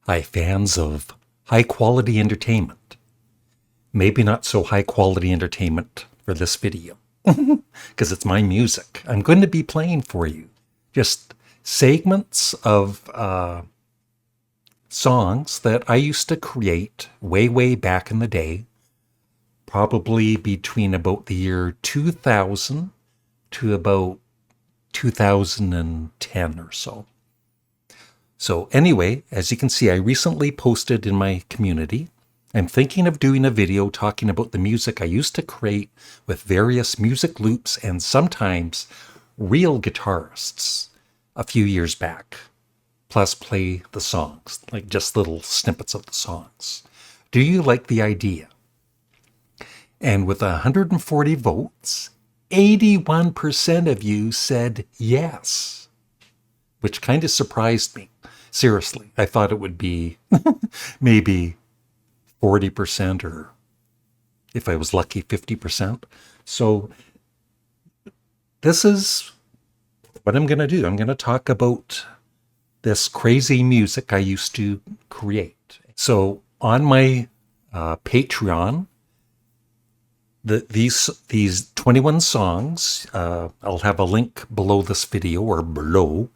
Hi, fans of high quality entertainment. Maybe not so high quality entertainment for this video, because it's my music. I'm going to be playing for you just segments of songs that I used to create way back in the day, probably between about the year 2000 to about 2010 or so. So anyway, as you can see, I recently posted in my community. I'm thinking of doing a video talking about the music I used to create with various music loops and sometimes real guitarists a few years back, plus play the songs, like just little snippets of the songs. Do you like the idea? And with 140 votes, 81% of you said yes, which kind of surprised me. Seriously, I thought it would be maybe 40% or, if I was lucky, 50%. So this is what I'm going to do. I'm going to talk about this crazy music I used to create. So on my Patreon, these 21 songs, I'll have a link below this video or below,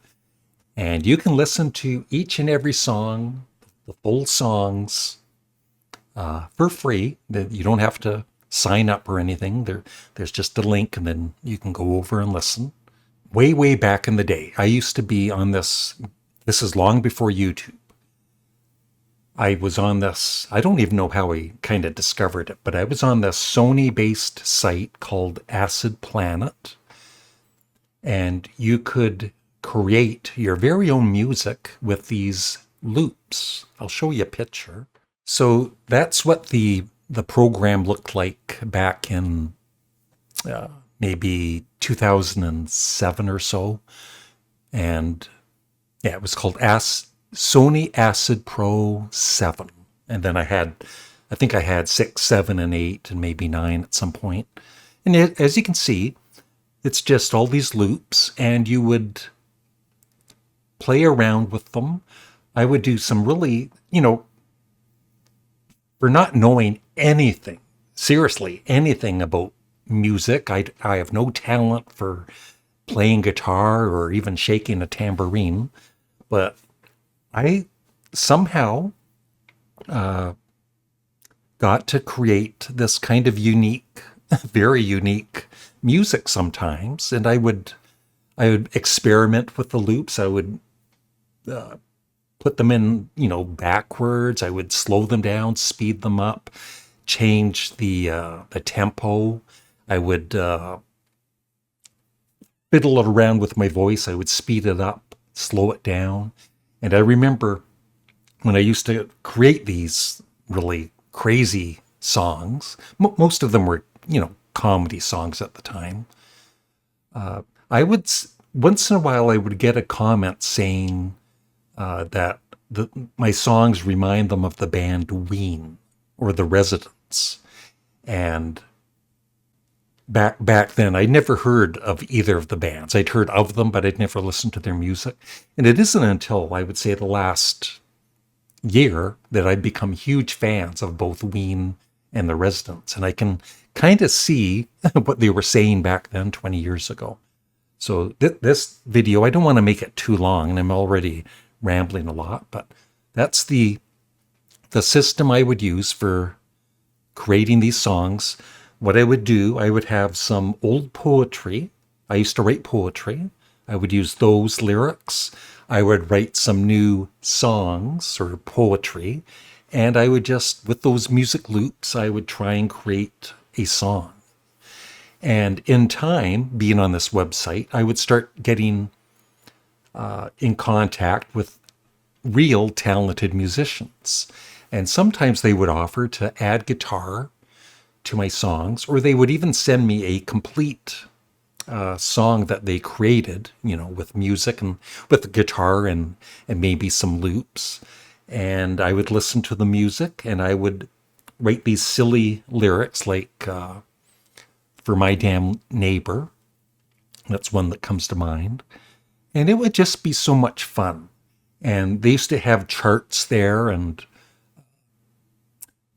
and you can listen to each and every song, the full songs, for free. You don't have to sign up or anything. There's just a link, and then you can go over and listen. Way back in the day, I used to be on this. This is long before YouTube. I was on this, I don't even know how I kind of discovered it, but I was on this Sony-based site called Acid Planet, and you could create your very own music with these loops. I'll show you a picture. So that's what the program looked like back in maybe 2007 or so. And yeah, it was called Sony Acid Pro 7. And then I think I had 6, 7, and 8, and maybe 9 at some point. And as you can see, it's just all these loops, and you would play around with them. I would do some really, for not knowing anything, seriously, anything about music. I have no talent for playing guitar or even shaking a tambourine, but I somehow got to create this kind of unique, very unique music sometimes, and I would experiment with the loops. I would put them in, backwards. I would slow them down, speed them up, change the tempo. I would fiddle around with my voice. I would speed it up, slow it down. And I remember when I used to create these really crazy songs, most of them were, comedy songs at the time. I would, once in a while, I would get a comment saying that my songs remind them of the band Ween or The Residents. And back then, I'd never heard of either of the bands. I'd heard of them, but I'd never listened to their music. And it isn't until, I would say, the last year that I'd become huge fans of both Ween and The Residents. And I can kind of see what they were saying back then, 20 years ago. So this video, I don't want to make it too long, and I'm already rambling a lot, but that's the system I would use for creating these songs. What I would do, I would have some old poetry. I used to write poetry. I would use those lyrics. I would write some new songs or poetry, and I would just, with those music loops, I would try and create a song. And in time, being on this website, I would start getting in contact with real talented musicians. And sometimes they would offer to add guitar to my songs, or they would even send me a complete song that they created, with music and with the guitar and maybe some loops. And I would listen to the music, and I would write these silly lyrics like For My Damn Neighbor. That's one that comes to mind. And it would just be so much fun. And they used to have charts there. And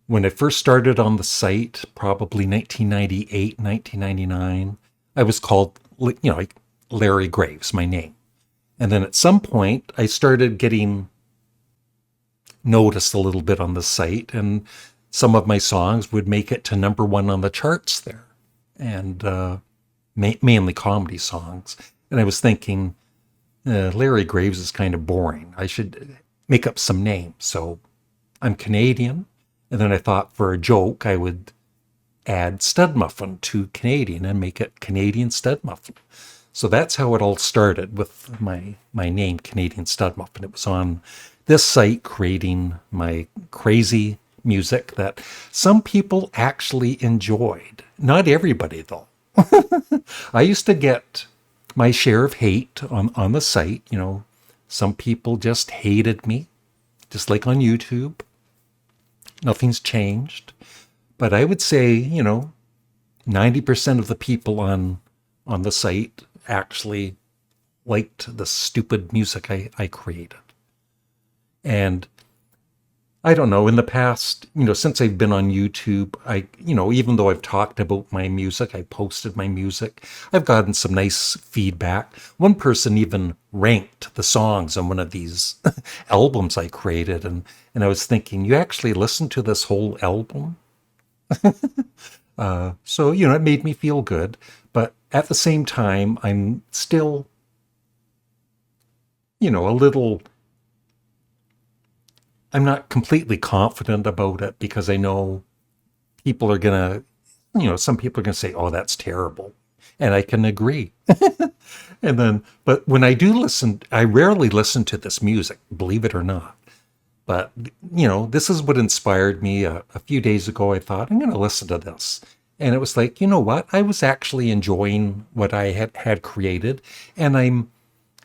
when I first started on the site, probably 1998, 1999, I was called, like Larry Graves, my name. And then at some point, I started getting noticed a little bit on the site, and some of my songs would make it to number one on the charts there, and mainly comedy songs. And I was thinking, Larry Graves is kind of boring. I should make up some names. So I'm Canadian. And then I thought for a joke, I would add Studmuffin to Canadian and make it Canadian Studmuffin. So that's how it all started with my name, Canadian Studmuffin. It was on this site creating my crazy music that some people actually enjoyed. Not everybody, though. I used to get my share of hate on the site. Some people just hated me, just like on YouTube. Nothing's changed. But I would say, 90% of the people on the site actually liked the stupid music I created. And I don't know, in the past, since I've been on YouTube, even though I've talked about my music, I posted my music, I've gotten some nice feedback. One person even ranked the songs on one of these albums I created. And I was thinking, you actually listened to this whole album? So, it made me feel good. But at the same time, I'm still, a little, I'm not completely confident about it because I know people are going to, some people are going to say, oh, that's terrible. And I can agree. But when I do listen, I rarely listen to this music, believe it or not. But, this is what inspired me. A few days ago, I thought, I'm going to listen to this. And it was like, you know what? I was actually enjoying what I had created. And I'm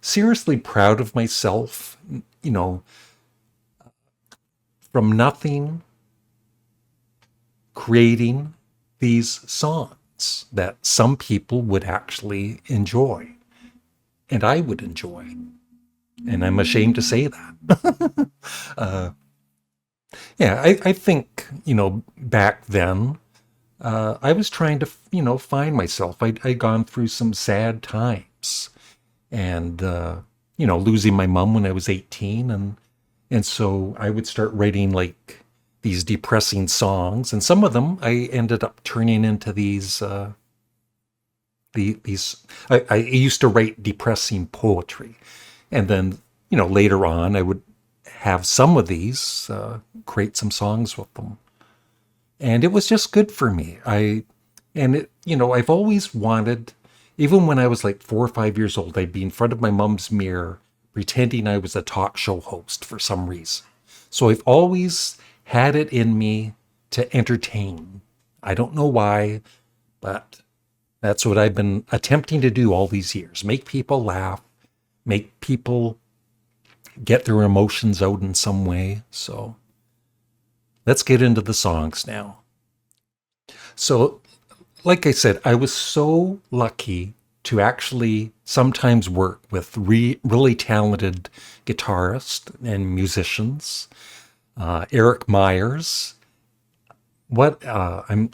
seriously proud of myself, from nothing, creating these songs that some people would actually enjoy. And I would enjoy. And I'm ashamed to say that. Yeah, I think, back then, I was trying to, find myself. I'd gone through some sad times and, losing my mom when I was 18. And so I would start writing like these depressing songs. And some of them I ended up turning into these, I used to write depressing poetry. And then, later on, I would have some of these, create some songs with them. And it was just good for me. I've always wanted, even when I was like 4 or 5 years old, I'd be in front of my mom's mirror pretending I was a talk show host for some reason. So I've always had it in me to entertain. I don't know why, but that's what I've been attempting to do all these years. Make people laugh, make people get their emotions out in some way. So let's get into the songs now. So, like I said, I was so lucky to actually sometimes work with really talented guitarists and musicians. Eric Myers, I'm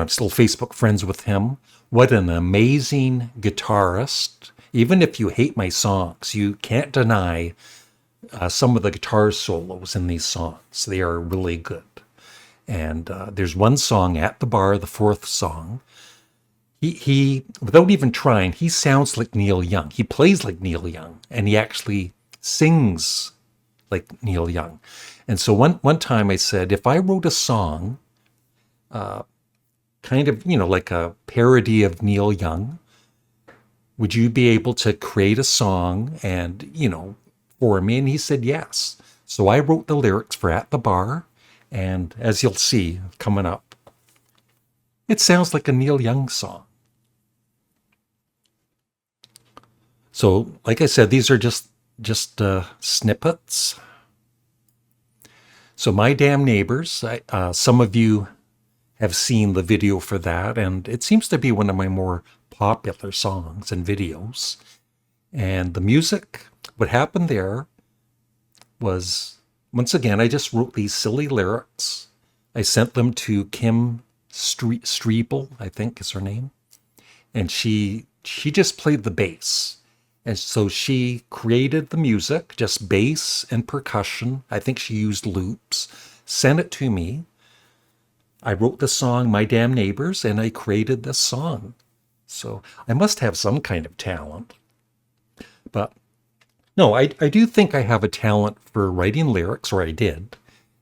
still Facebook friends with him. What an amazing guitarist. Even if you hate my songs, you can't deny some of the guitar solos in these songs. They are really good. And there's one song, At the Bar, the fourth song. He, without even trying, he sounds like Neil Young. He plays like Neil Young, and he actually sings like Neil Young. And so one time I said, if I wrote a song, kind of, like a parody of Neil Young, would you be able to create a song and, for me? And he said yes. So I wrote the lyrics for At the Bar, and as you'll see coming up, it sounds like a Neil Young song. So, like I said, these are just snippets. So, My Damn Neighbors, some of you have seen the video for that, and it seems to be one of my more popular songs and videos. And the music, what happened there, was, once again, I just wrote these silly lyrics. I sent them to Kim Streeble, I think is her name. And she just played the bass. And so she created the music, just bass and percussion. I think she used loops, sent it to me. I wrote the song My Damn Neighbors, and I created this song. So I must have some kind of talent. But no, I do think I have a talent for writing lyrics, or I did.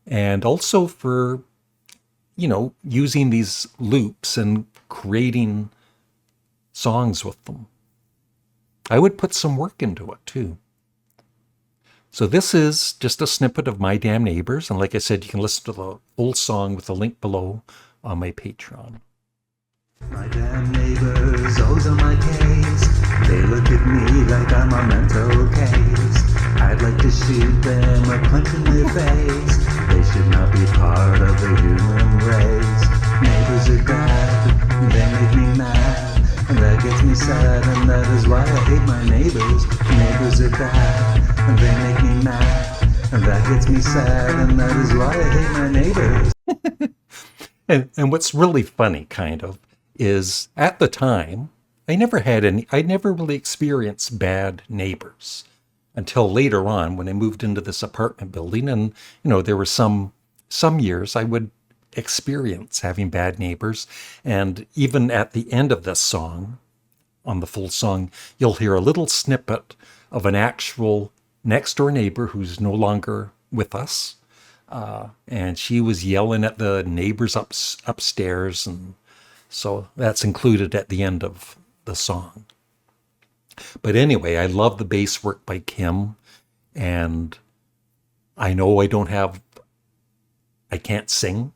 And also for, using these loops and creating songs with them. I would put some work into it too. So this is just a snippet of My Damn Neighbors. And like I said, you can listen to the full song with the link below on my Patreon. My damn neighbors, those are my case. They look at me like I'm a mental case. I'd like to shoot them or punch in their face. They should not be part of the human race. Neighbors are bad, they make me mad. And that gets me sad, and that is why I hate my neighbors. Neighbors are bad, and they make me mad. And that gets me sad, and that is why I hate my neighbors. And what's really funny, kind of, is at the time, I never really experienced bad neighbors until later on when I moved into this apartment building. And, there were some years I would experience having bad neighbors. And even at the end of this song, on the full song, you'll hear a little snippet of an actual next door neighbor who's no longer with us. And she was yelling at the neighbors upstairs. And so that's included at the end of the song. But anyway, I love the bass work by Kim. And I know I can't sing,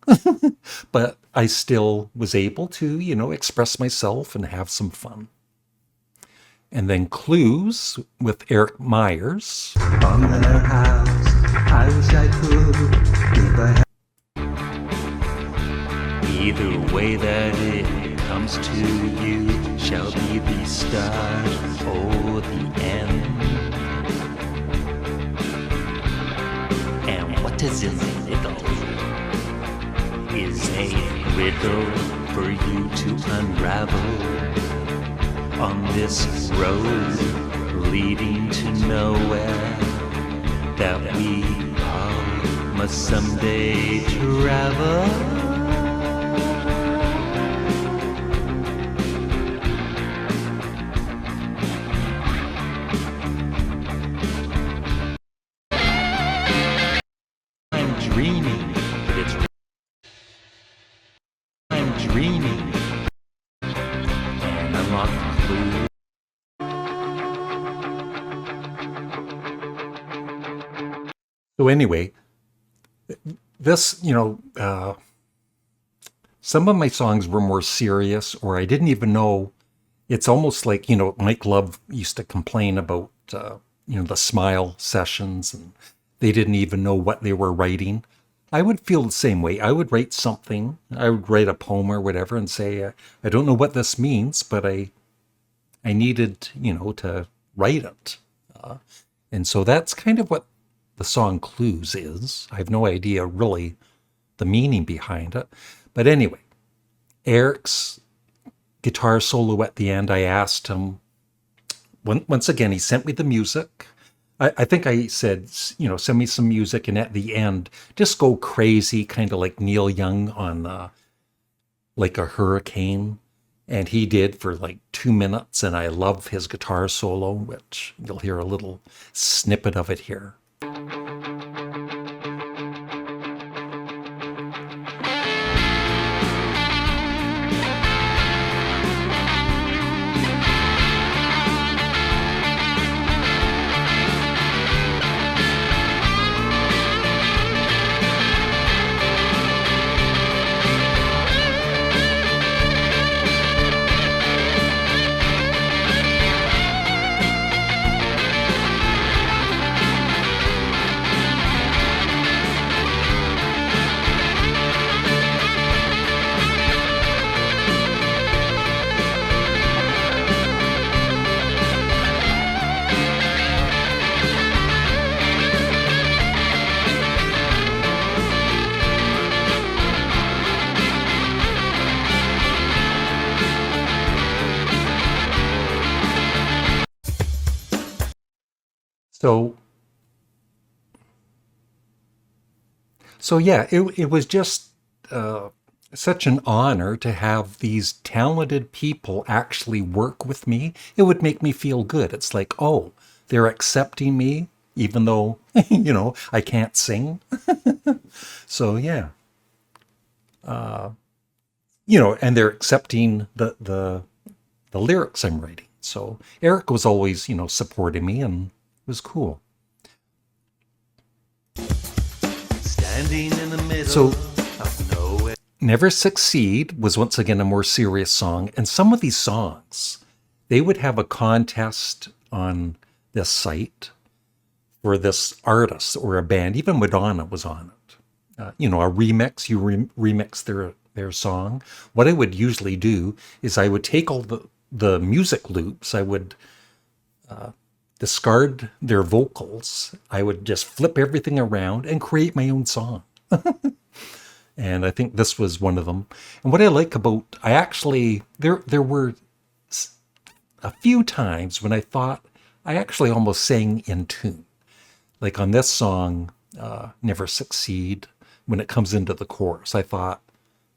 but I still was able to, express myself and have some fun. And then Clues with Eric Myers. On their house, I wish I could, if I had. Either way that it comes to you shall be the start or the end. And what is in the middle is a riddle for you to unravel on this road leading to nowhere that we all must someday travel. So anyway, this, some of my songs were more serious, or I didn't even know. It's almost like, Mike Love used to complain about, the Smile sessions, and they didn't even know what they were writing. I would feel the same way. I would write something. I would write a poem or whatever and say, I don't know what this means, but I needed, to write it. And so that's kind of what the song Clues is. I have no idea really the meaning behind it. But anyway, Eric's guitar solo at the end, I asked him, once again, he sent me the music. I think I said, send me some music, and at the end, just go crazy, kind of like Neil Young on like a hurricane. And he did for like 2 minutes, and I love his guitar solo, which you'll hear a little snippet of it here. So, so yeah, it was just such an honor to have these talented people actually work with me. It would make me feel good. It's like, oh, they're accepting me, even though, I can't sing. So yeah, and they're accepting the lyrics I'm writing. So Eric was always, supporting me, and it was cool. Standing in the middle So of nowhere. Never Succeed was once again a more serious song. And some of these songs, they would have a contest on this site for this artist or a band. Even Madonna was on it. A remix, you remix their song. What I would usually do is I would take all the music loops, I would discard their vocals, I would just flip everything around and create my own song. And I think this was one of them. And what I like about, there were a few times when I thought I actually almost sang in tune. Like on this song, Never Succeed, when it comes into the chorus, I thought,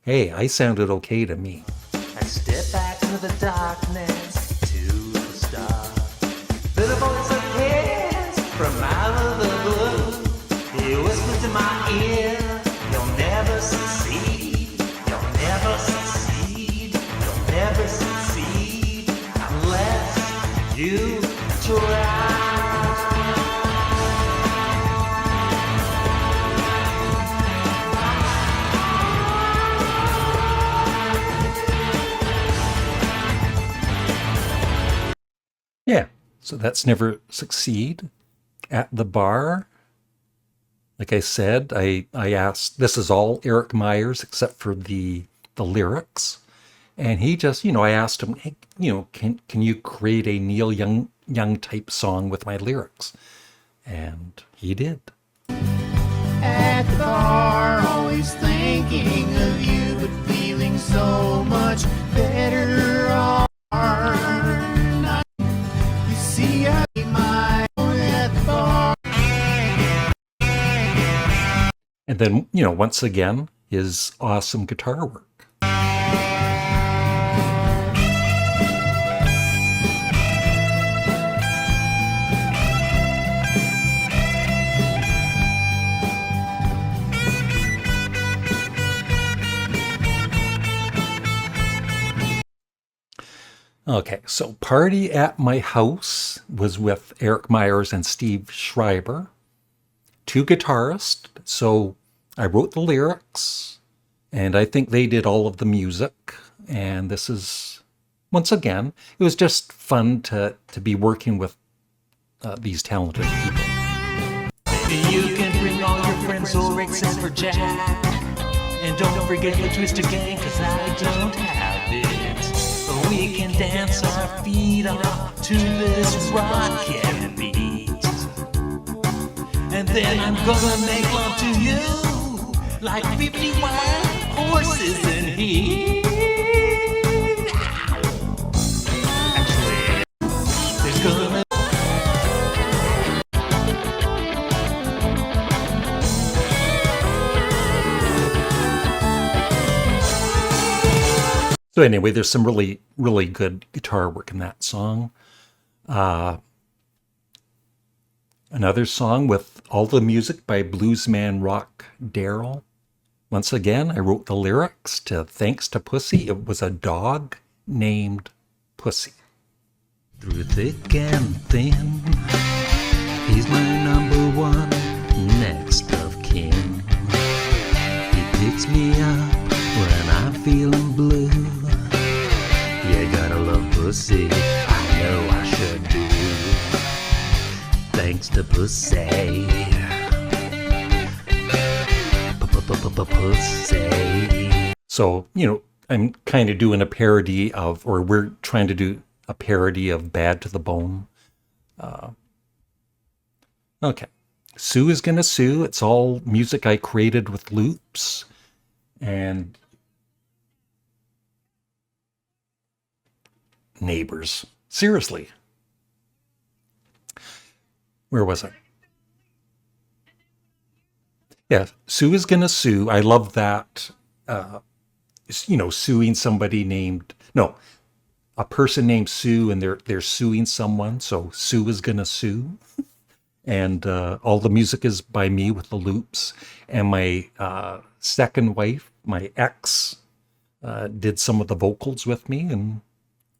hey, I sounded okay to me. I step back into the darkness to the stars. Then a voice appears from out of the blue. He whispers in my ear, you'll never succeed. You'll never succeed. You'll never succeed unless you try. Yeah, so that's Never Succeed. At the Bar, like I said, I asked, this is all Eric Myers except for the lyrics. And he just, I asked him, hey, can you create a Neil Young type song with my lyrics? And he did. At the bar, always thinking of you, but feeling so much better off. You see, I made my own at the bar. And then, once again, his awesome guitar work. Okay, so Party at My House was with Eric Myers and Steve Schreiber, two guitarists. So I wrote the lyrics, and I think they did all of the music. And this is, once again, it was just fun to be working with these talented people. Maybe you can bring all your friends over except for Jack. And don't forget the Twisted Gang, cause I don't have it. But we can dance our feet off to this rockin' beat. And then I'm gonna make love to you like 50 wild horses in heat. Actually, there's gonna So anyway, there's some really, really good guitar work in that song. Another song with all the music by bluesman rock Daryl. Once again, I wrote the lyrics to Thanks to Pussy. It was a dog named Pussy. Through thick and thin, he's my number one next of kin. He picks me up when I'm feeling blue. You gotta love pussy, I know I should do. Thanks to pussy. Pussy. So, I'm kind of doing a parody of, or we're trying to do a parody of Bad to the Bone. Okay. Sue is Gonna Sue. It's all music I created with loops. And Neighbors. Seriously. Where was I? Yeah, Sue is gonna sue. I love that. Suing somebody named no, a person named Sue, and they're suing someone. So Sue is gonna sue, and all the music is by me with the loops. And my second wife, my ex, did some of the vocals with me, and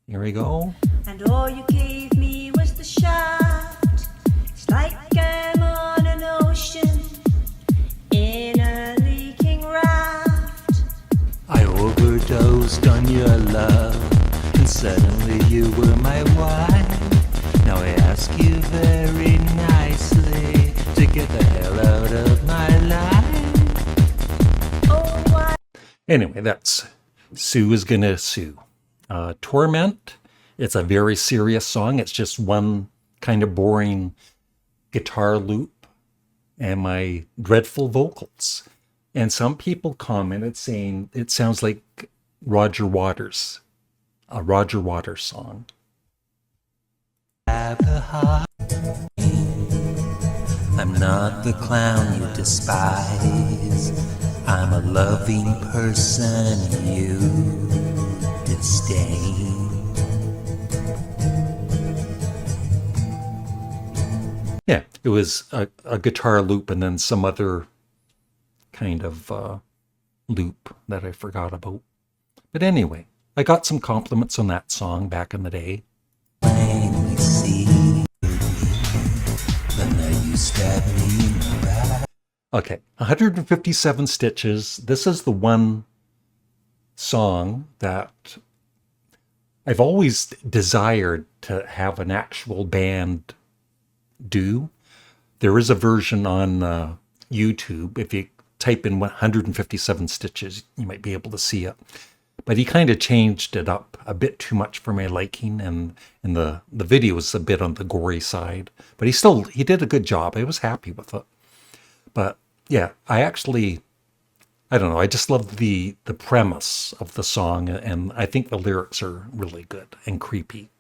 here we go. And all you gave me was the shaft. It's like I'm on an ocean in a leaking raft. I overdosed on your love, and suddenly you were my wife. Now I ask you very nicely to get the hell out of my life. Oh, why? Anyway, that's Sue is gonna sue. Torment. It's a very serious song. It's just one kind of boring guitar loop and my dreadful vocals. And some people commented saying it sounds like Roger Waters, a Roger Waters song. Have a heart. I'm not the clown you despise. I'm a loving person you disdain. Yeah, it was a guitar loop and then some other kind of loop that I forgot about. But anyway, I got some compliments on that song back in the day. Plainly see, but now you stab me in the back. Okay, 157 Stitches. This is the one song that I've always desired to have an actual band do. There is a version on YouTube. If you type in 157 Stitches, you might be able to see it. But he kind of changed it up a bit too much for my liking, and the video is a bit on the gory side. But he did a good job. I was happy with it. But yeah, I don't know, I just love the premise of the song, and I think the lyrics are really good and creepy.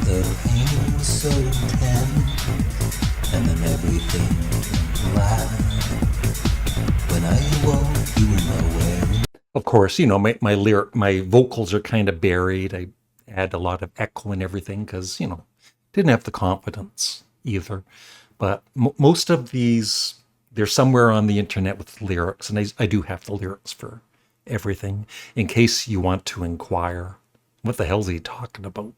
The pain was so intense, and then everything turned black. When I awoke, you were nowhere. Of course, my vocals are kind of buried. I add a lot of echo and everything because, didn't have the confidence either. But most of these, they're somewhere on the internet with lyrics, and I do have the lyrics for everything in case you want to inquire. What the hell's he talking about?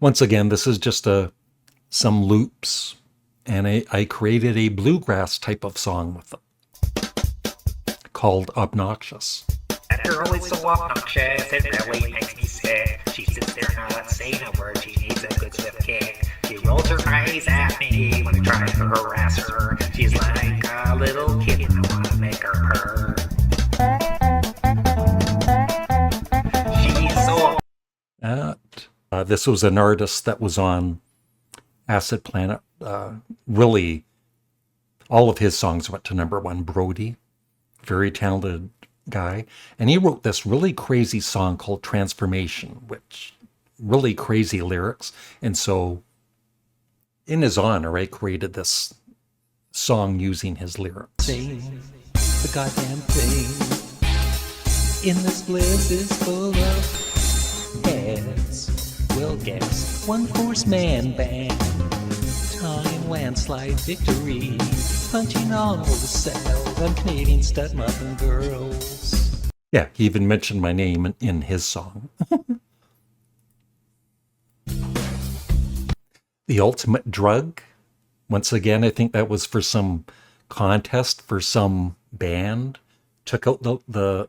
Once again, this is just some loops, and I created a bluegrass type of song with it called Obnoxious. That girl is so obnoxious, it really makes me sick. She sits there not saying a word, she needs a good swift kick. She rolls her eyes at me when I try to harass her. She's like a little kid and I want to make her purr. She's so... This was an artist that was on Acid Planet. Really, all of his songs went to #1. Brody, very talented guy. And he wrote this really crazy song called Transformation, which really crazy lyrics. And so in his honor, I created this song using his lyrics. The goddamn thing in this bliss is full of heads. Well, guess one horse man band, time landslide victory, punching all the cells on Canadian Studmuffin girls. Yeah, he even mentioned my name in his song. The Ultimate Drug. Once again, I think that was for some contest for some band. Took out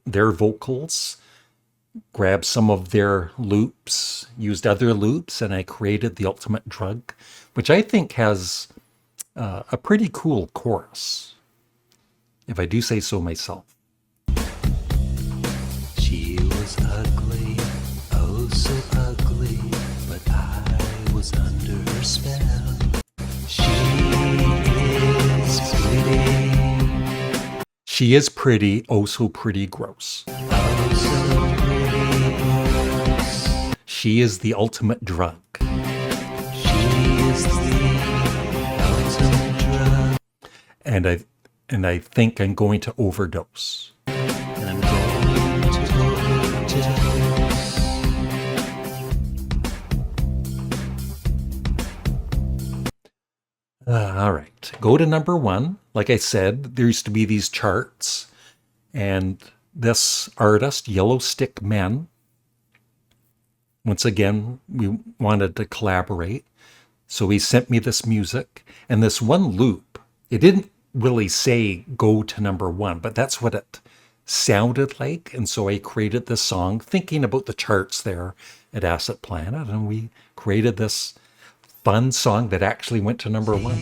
their vocals, grabbed some of their loops, used other loops, and I created The Ultimate Drug, which I think has a pretty cool chorus, if I do say so myself. She was ugly, oh so ugly, but I was under her spell. She is pretty, She is pretty, oh so pretty gross. She is the ultimate drug. And I think I'm going to overdose. All right, go to number 1. Like I said, there used to be these charts, and this artist, Yellow Stick Men, once again, we wanted to collaborate. So he sent me this music, and this one loop, it didn't really say go to number 1, but that's what it sounded like. And so I created this song thinking about the charts there at Asset Planet, and we created this fun song that actually went to number 1.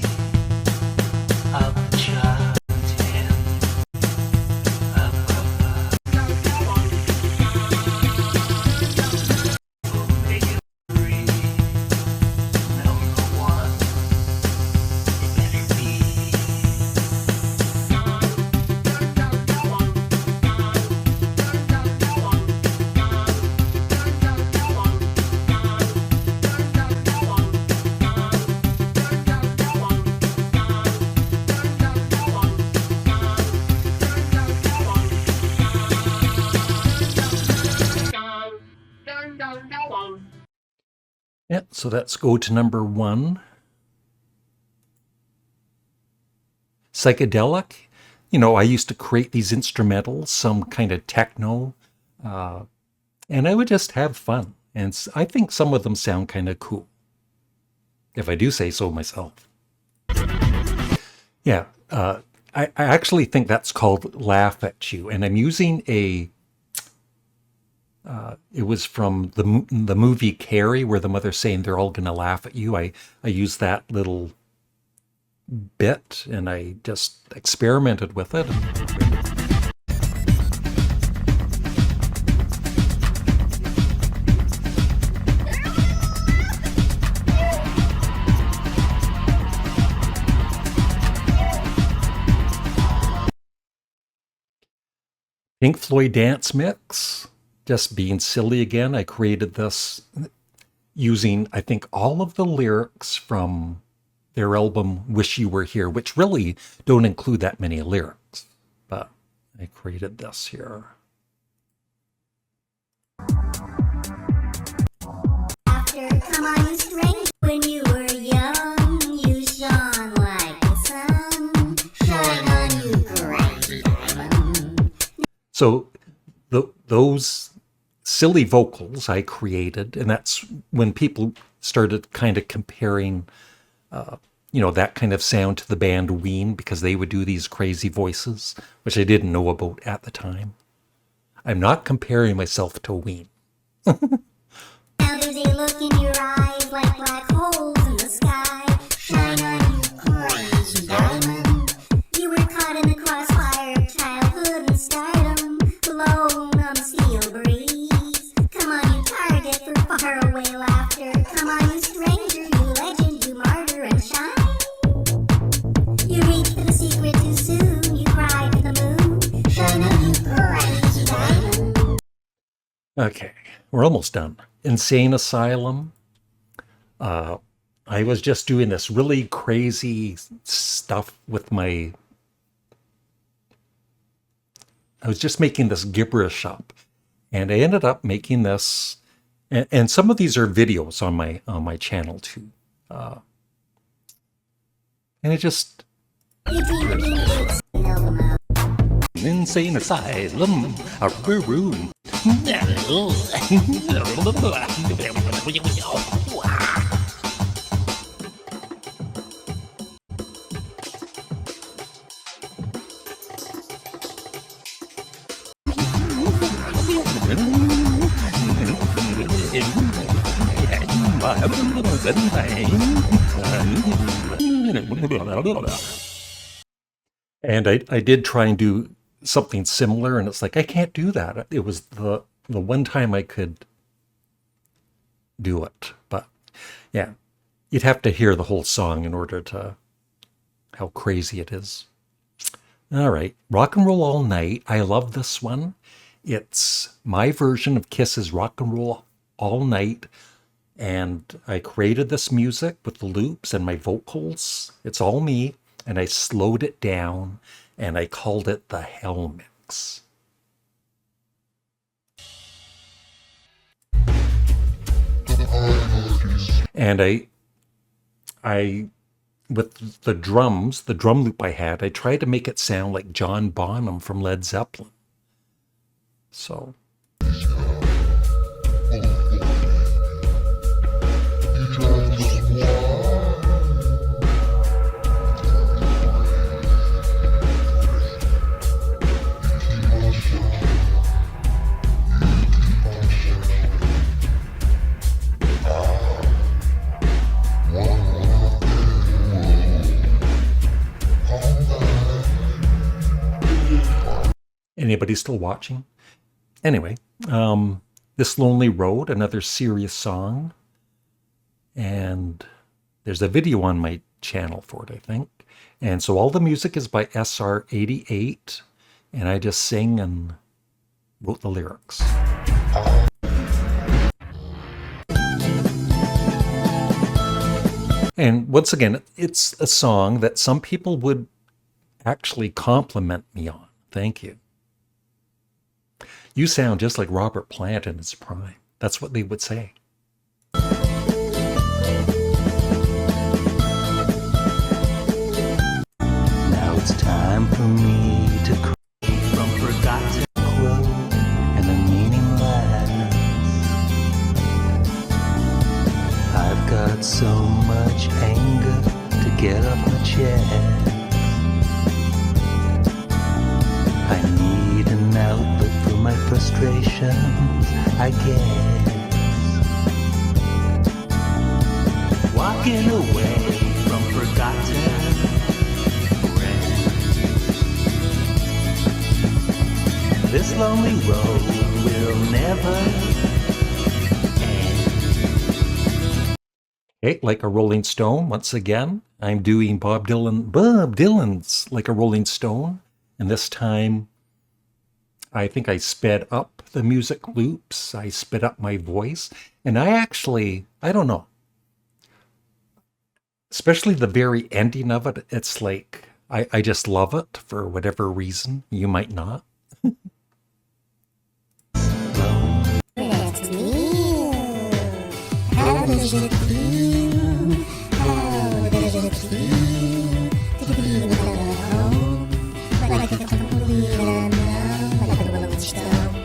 Yeah, so let's go to number 1. Psychedelic. You know, I used to create these instrumentals, some kind of techno, and I would just have fun. And I think some of them sound kind of cool, if I do say so myself. Yeah, I actually think that's called Laugh at You, and I'm using a it was from the movie Carrie, where the mother's saying they're all going to laugh at you. I used that little bit, and I just experimented with it. Pink Floyd Dance Mix. Just being silly again, I created this using, I think, all of the lyrics from their album Wish You Were Here, which really don't include that many lyrics, but I created this here. After, come on, you strange, when you were young, you shone like the sun. Shine on, you crazy diamond. So those silly vocals I created, and that's when people started kind of comparing, that kind of sound to the band Ween, because they would do these crazy voices, which I didn't know about at the time. I'm not comparing myself to Ween. Now there's a look in your eyes like black holes in the sky. Shine on, you crazy diamond. You were caught in the crossfire of childhood and stardom, blown on the steel breeze. Come on, you target for faraway laughter. Come on, you stranger, you legend, you martyr and shine. You reached for the secret too soon. You cried to the moon. Shine on, you crazy diamond. Okay, we're almost done. Insane Asylum. I was just doing this really crazy stuff with I was just making this gibberish up, and I ended up making this, and some of these are videos on my channel too. And it just Insane Asylum, a room. And I did try and do something similar, and it's like, I can't do that. It was the one time I could do it. But yeah, you'd have to hear the whole song in order to how crazy it is. All right. Rock and Roll All Night. I love this one. It's my version of Kiss's Rock and Roll All Night. And I created this music with the loops and my vocals. It's all me. And I slowed it down and I called it the Hell Mix. And I with the drums, the drum loop I had, I tried to make it sound like John Bonham from Led Zeppelin. So anybody still watching? Anyway, This Lonely Road, another serious song. And there's a video on my channel for it, I think. And so all the music is by SR88. And I just sing and wrote the lyrics. And once again, it's a song that some people would actually compliment me on. Thank you. You sound just like Robert Plant in his prime. That's what they would say. Now it's time for me to cry From forgotten quote and the meaningless. I've got so much anger to get off my chest. I need an outlet for my frustrations, I guess. walking away from forgotten friends. This lonely road will never end. Okay, Like a Rolling Stone, once again, I'm doing Bob Dylan's Like a Rolling Stone. And this time, I think I sped up the music loops. I sped up my voice. And I don't know. Especially the very ending of it, it's like, I just love it for whatever reason. You might not. Next meal. How does it feel? How does it feel to be without a home? Like a complete unknown, like a rolling stone.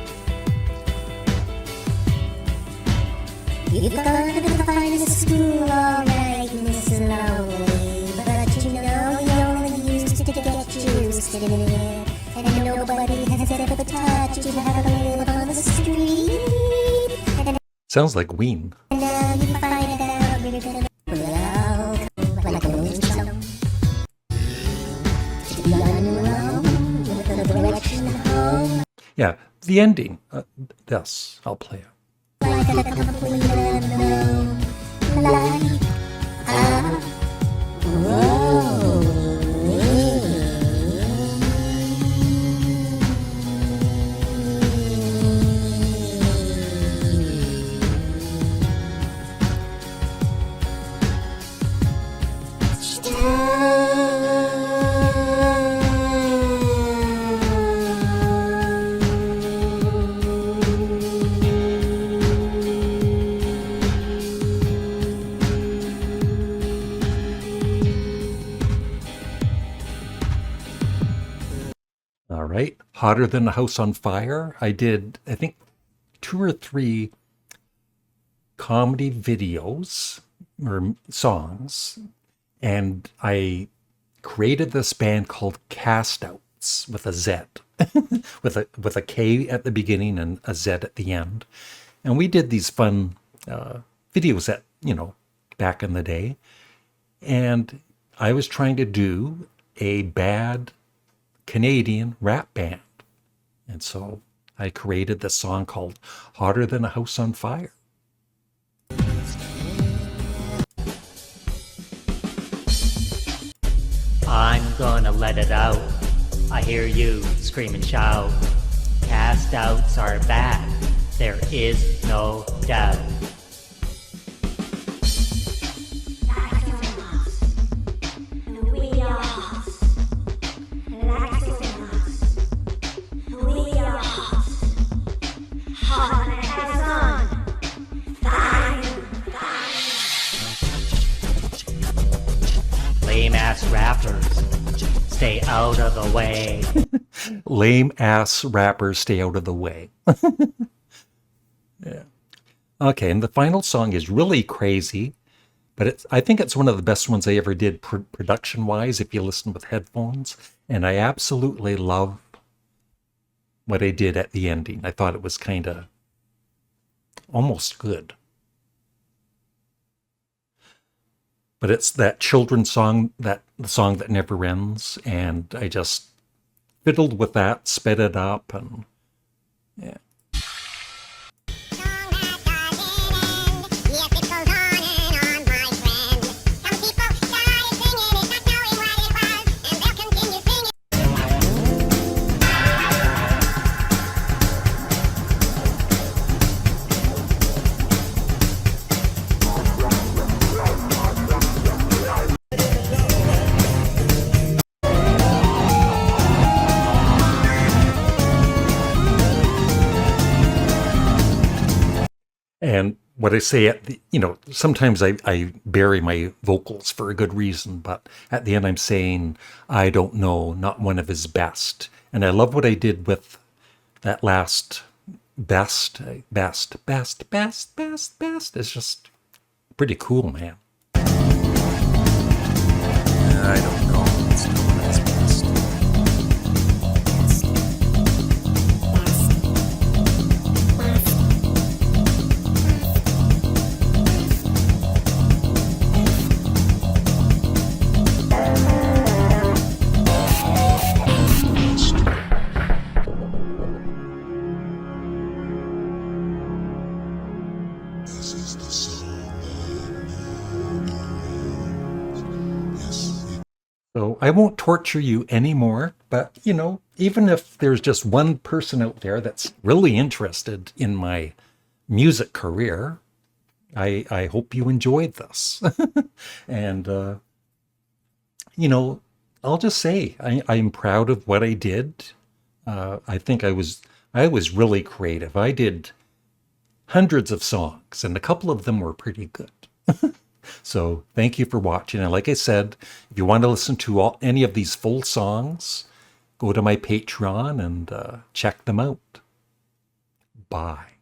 You've gone to the finest school all right, Miss Lonely, but you know you only used to get used to it. And nobody has ever taught you how to live on the street. And Sounds like Ween. now you find out you're gonna blow like a rolling stone. To be on your own with a direction home, Yeah, the ending. This, I'll play it. like a complete unknown, like a rolling. All right. Hotter Than a House on Fire. I did, I think, 2 or 3 comedy videos or songs. And I created this band called Castouts with a Z, with a K at the beginning and a Z at the end. And we did these fun videos that, back in the day. And I was trying to do a bad Canadian rap band. And so I created this song called Hotter Than a House on Fire. I'm gonna let it out. I hear you scream and shout. Cast outs are bad, there is no doubt. Lame ass rappers, stay out of the way. Lame ass rappers, stay out of the way. Yeah. Okay, and the final song is really crazy, but I think it's one of the best ones I ever did production-wise if you listen with headphones. And I absolutely love what I did at the ending. I thought it was kind of almost good. But it's that children's song, the song that never ends, and I just fiddled with that, sped it up, and yeah. And what I say at the, sometimes I bury my vocals for a good reason, but at the end I'm saying, I don't know, not one of his best. And I love what I did with that last best. It's just pretty cool, man. I don't know. It's no one else best. So I won't torture you anymore, but even if there's just one person out there that's really interested in my music career, I hope you enjoyed this. And, I'll just say I'm proud of what I did. I think I was really creative. I did hundreds of songs, and a couple of them were pretty good. So thank you for watching. And like I said, if you want to listen to any of these full songs, go to my Patreon and check them out. Bye.